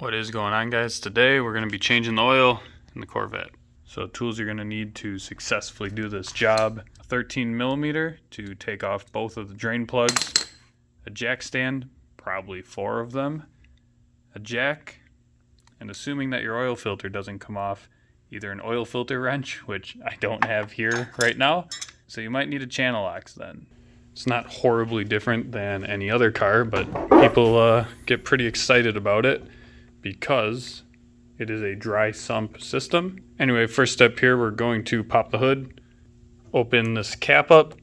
What is going on, guys? Today we're going to be changing the oil in the Corvette. So tools you're going to need to successfully do this job: a 13mm to take off both of the drain plugs, a jack stand, probably 4 of them, a jack, and assuming that your oil filter doesn't come off, either an oil filter wrench, which I don't have here right now, so you might need a channel lock then. It's not horribly different than any other car, but people get pretty excited about it because it is a dry sump system. Anyway, first step here, we're going to pop the hood, open this cap up,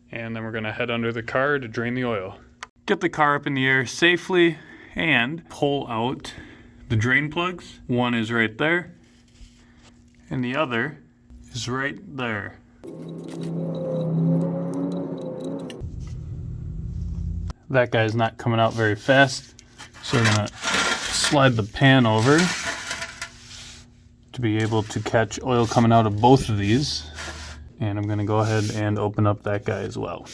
and then we're going to head under the car to drain the oil. Get the car up in the air safely and pull out the drain plugs. One is right there, and the other is right there. That guy's not coming out very fast, so we're gonna slide the pan over to be able to catch oil coming out of both of these. And I'm gonna go ahead and open up that guy as well.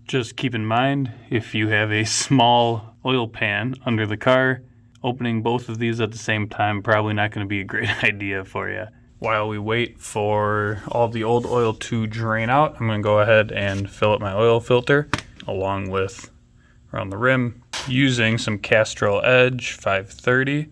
Just keep in mind, if you have a small oil pan under the car, opening both of these at the same time probably not going to be a great idea for you. While we wait for all the old oil to drain out, I'm going to go ahead and fill up my oil filter along with around the rim using some Castrol Edge 530.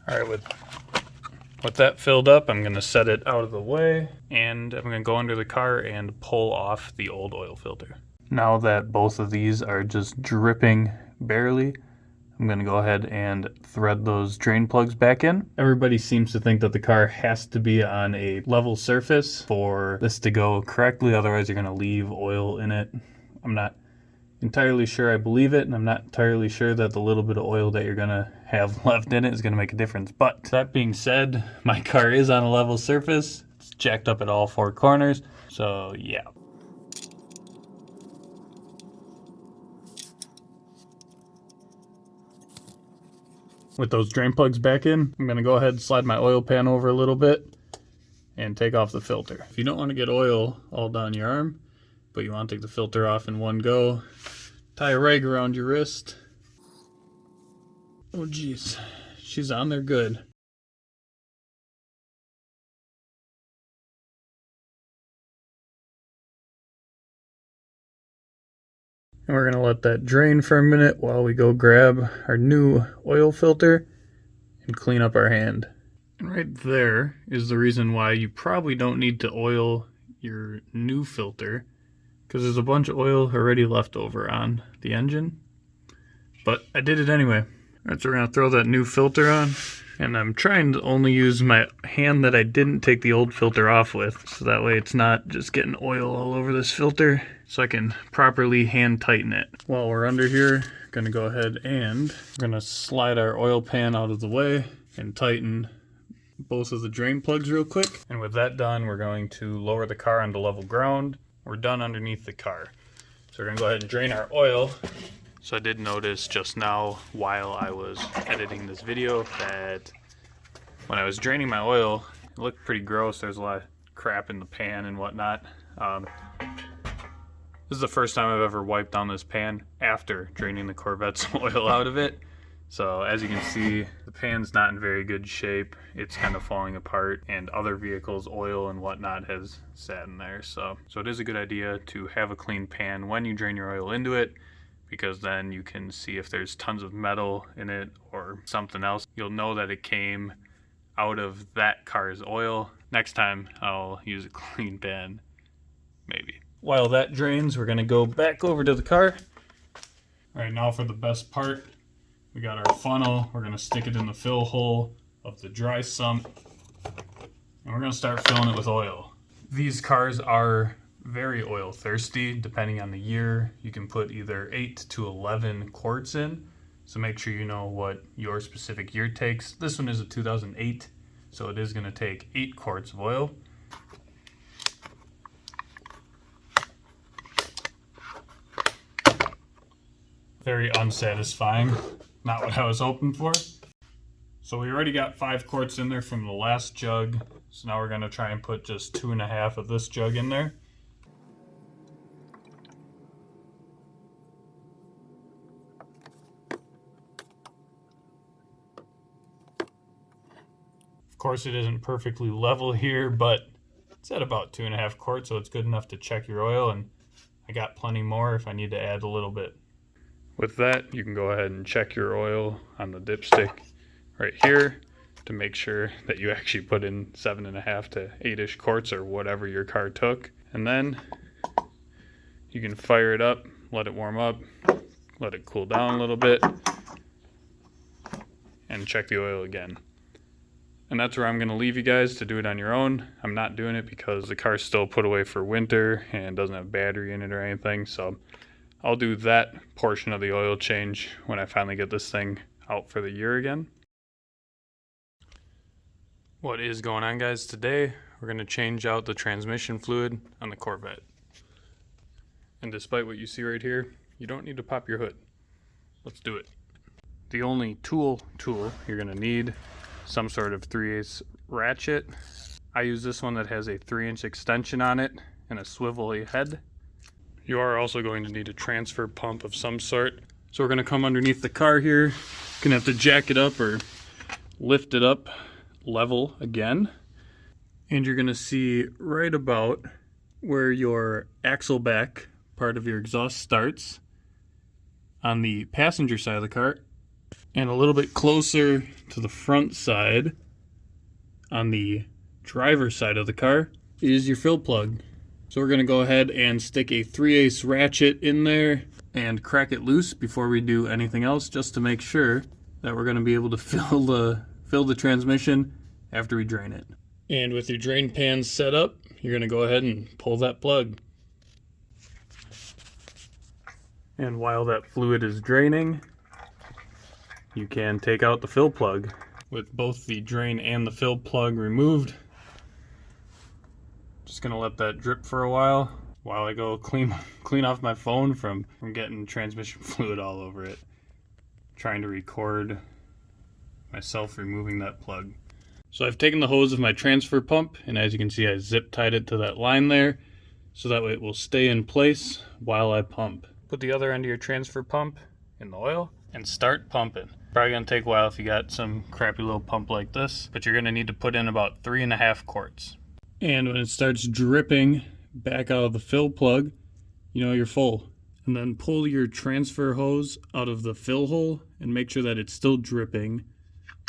All right, with that filled up, I'm going to set it out of the way, and I'm going to go under the car and pull off the old oil filter. Now that both of these are just dripping barely, I'm going to go ahead and thread those drain plugs back in. Everybody seems to think that the car has to be on a level surface for this to go correctly, otherwise you're going to leave oil in it. I'm not entirely sure I believe it, and I'm not entirely sure that the little bit of oil that you're going to have left in it is going to make a difference. But that being said, my car is on a level surface. It's jacked up at all 4 corners, so yeah. With those drain plugs back in, I'm going to go ahead and slide my oil pan over a little bit and take off the filter. If you don't want to get oil all down your arm, but you want to take the filter off in one go, tie a rag around your wrist. Oh geez, she's on there good. And we're going to let that drain for a minute while we go grab our new oil filter and clean up our hand. And right there is the reason why you probably don't need to oil your new filter, because there's a bunch of oil already left over on the engine. But I did it anyway. Alright, so we're going to throw that new filter on. And I'm trying to only use my hand that I didn't take the old filter off with, so that way it's not just getting oil all over this filter, so I can properly hand tighten it. While we're under here, I'm going to go ahead and we're going to slide our oil pan out of the way and tighten both of the drain plugs real quick. And with that done, we're going to lower the car onto level ground. We're done underneath the car. So we're going to go ahead and drain our oil. So I did notice just now while I was editing this video that when I was draining my oil, it looked pretty gross. There's a lot of crap in the pan and whatnot. This is the first time I've ever wiped down this pan after draining the Corvette's oil out of it. So as you can see, the pan's not in very good shape. It's kind of falling apart, and other vehicles' oil and whatnot has sat in there. So it is a good idea to have a clean pan when you drain your oil into it, because then you can see if there's tons of metal in it or something else. You'll know that it came out of that car's oil. Next time I'll use a clean pan, maybe. While that drains, we're gonna go back over to the car. All right, now for the best part. We got our funnel. We're gonna stick it in the fill hole of the dry sump, and we're gonna start filling it with oil. These cars are very oil thirsty. Depending on the year, you can put either 8 to 11 quarts in, so make sure you know what your specific year takes. This one is a 2008, so it is going to take 8 quarts of oil. Very unsatisfying Not what I was hoping for. So we already got 5 quarts in there from the last jug. So now we're going to try and put just 2.5 of this jug in there. Of course, it isn't perfectly level here, but it's at about 2.5 quarts, so it's good enough to check your oil, and I got plenty more if I need to add a little bit. With that, you can go ahead and check your oil on the dipstick right here to make sure that you actually put in 7.5 to 8-ish quarts or whatever your car took. And then you can fire it up, let it warm up, let it cool down a little bit, and check the oil again. And that's where I'm going to leave you guys to do it on your own. I'm not doing it because the car's still put away for winter and doesn't have battery in it or anything. So I'll do that portion of the oil change when I finally get this thing out for the year again. What is going on, guys? Today we're going to change out the transmission fluid on the Corvette. And despite what you see right here, you don't need to pop your hood. Let's do it. The only tool you're going to need, some sort of 3/8 ratchet. I use this one that has a 3-inch extension on it and a swivelly head. You are also going to need a transfer pump of some sort. So we're going to come underneath the car here. Gonna have to jack it up or lift it up level again. And you're going to see right about where your axle back part of your exhaust starts on the passenger side of the car, and a little bit closer to the front side on the driver's side of the car is your fill plug. So we're going to go ahead and stick a 3/8 ratchet in there and crack it loose before we do anything else, just to make sure that we're going to be able to fill the transmission after we drain it. And with your drain pan set up, you're going to go ahead and pull that plug. And while that fluid is draining, you can take out the fill plug. With both the drain and the fill plug removed, just gonna let that drip for a while I go clean off my phone from getting transmission fluid all over it. Trying to record myself removing that plug. So I've taken the hose of my transfer pump, and as you can see, I zip tied it to that line there, so that way it will stay in place while I pump. Put the other end of your transfer pump in the oil and start pumping. Probably gonna take a while if you got some crappy little pump like this, but you're gonna need to put in about 3.5 quarts. And when it starts dripping back out of the fill plug, you know you're full. And then pull your transfer hose out of the fill hole and make sure that it's still dripping,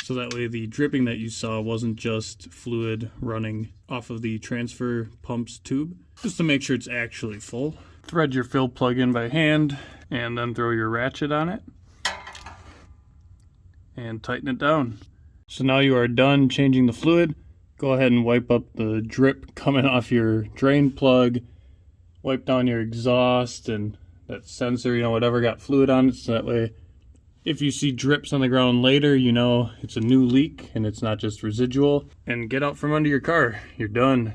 so that way the dripping that you saw wasn't just fluid running off of the transfer pump's tube, just to make sure it's actually full. Thread your fill plug in by hand and then throw your ratchet on it and tighten it down. So now you are done changing the fluid. Go ahead and wipe up the drip coming off your drain plug, wipe down your exhaust and that sensor, whatever got fluid on it, so that way if you see drips on the ground later, you know it's a new leak and it's not just residual. And get out from under your car. You're done.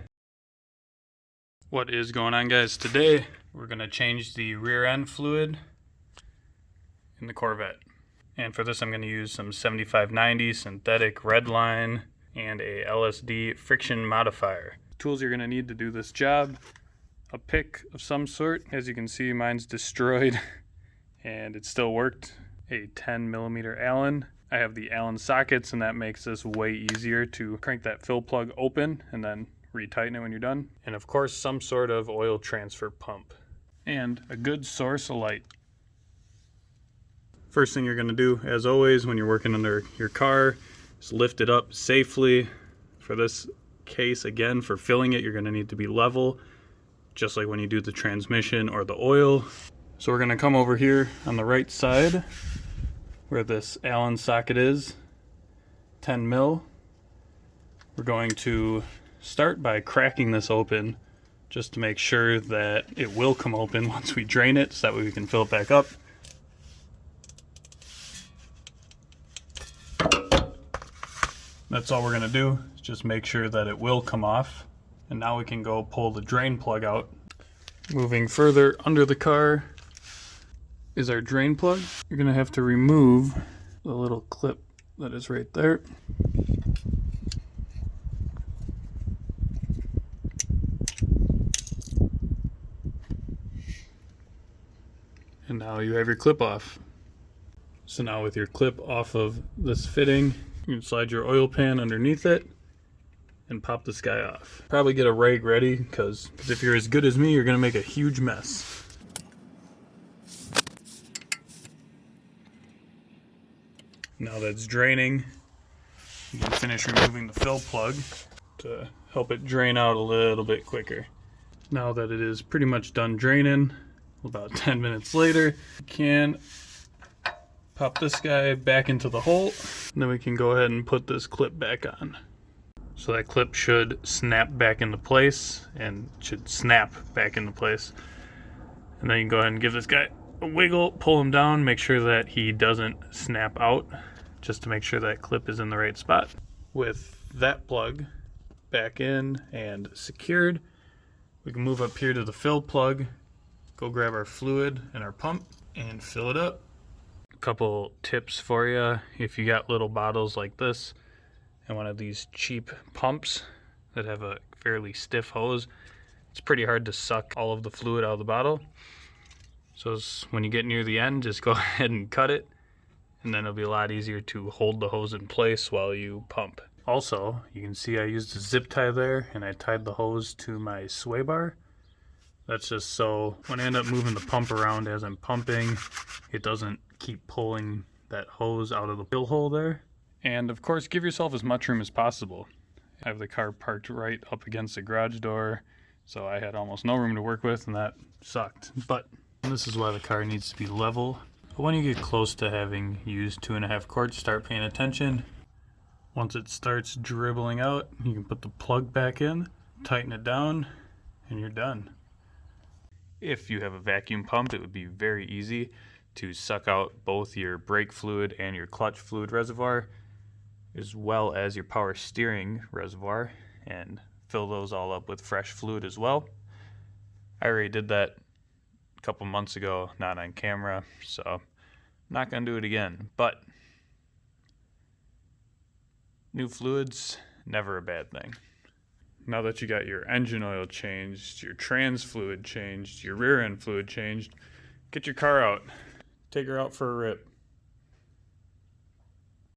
What is going on, guys? Today we're going to change the rear end fluid in the Corvette. And for this, I'm going to use some 7590 synthetic redline and a LSD friction modifier. Tools you're going to need to do this job: a pick of some sort. As you can see, mine's destroyed and it still worked. A 10mm Allen. I have the Allen sockets, and that makes this way easier to crank that fill plug open and then retighten it when you're done. And of course, some sort of oil transfer pump and a good source of light. First thing you're going to do, as always, when you're working under your car, is lift it up safely. For this case, again, for filling it, you're going to need to be level, just like when you do the transmission or the oil. So we're going to come over here on the right side where this Allen socket is, 10 mil. We're going to start by cracking this open just to make sure that it will come open once we drain it, so that way we can fill it back up. That's all we're going to do, is just make sure that it will come off. And now we can go pull the drain plug out. Moving further under the car is our drain plug. You're going to have to remove the little clip that is right there. And now you have your clip off. So now with your clip off of this fitting, you can slide your oil pan underneath it and pop this guy off. Probably get a rag ready, because if you're as good as me, you're gonna make a huge mess. Now that's draining, you can finish removing the fill plug to help it drain out a little bit quicker. Now that it is pretty much done draining, about 10 minutes later, you can pop this guy back into the hole, and then we can go ahead and put this clip back on. So that clip should snap back into place, and should snap back into place. And then you can go ahead and give this guy a wiggle, pull him down, make sure that he doesn't snap out, just to make sure that clip is in the right spot. With that plug back in and secured, we can move up here to the fill plug, go grab our fluid and our pump, and fill it up. A couple tips for you: if you got little bottles like this and one of these cheap pumps that have a fairly stiff hose, it's pretty hard to suck all of the fluid out of the bottle. So when you get near the end, just go ahead and cut it, and then it'll be a lot easier to hold the hose in place while you pump. Also, you can see I used a zip tie there, and I tied the hose to my sway bar. That's just so when I end up moving the pump around as I'm pumping, it doesn't keep pulling that hose out of the fill hole there. And of course, give yourself as much room as possible. I have the car parked right up against the garage door, so I had almost no room to work with, and that sucked. But this is why the car needs to be level. But when you get close to having used 2.5 quarts, start paying attention. Once it starts dribbling out, you can put the plug back in, tighten it down, and you're done. If you have a vacuum pump, it would be very easy to suck out both your brake fluid and your clutch fluid reservoir, as well as your power steering reservoir, and fill those all up with fresh fluid as well. I already did that a couple months ago, not on camera, so I'm not going to do it again. But new fluids, never a bad thing. Now that you got your engine oil changed, your trans fluid changed, your rear end fluid changed, get your car out. Take her out for a rip.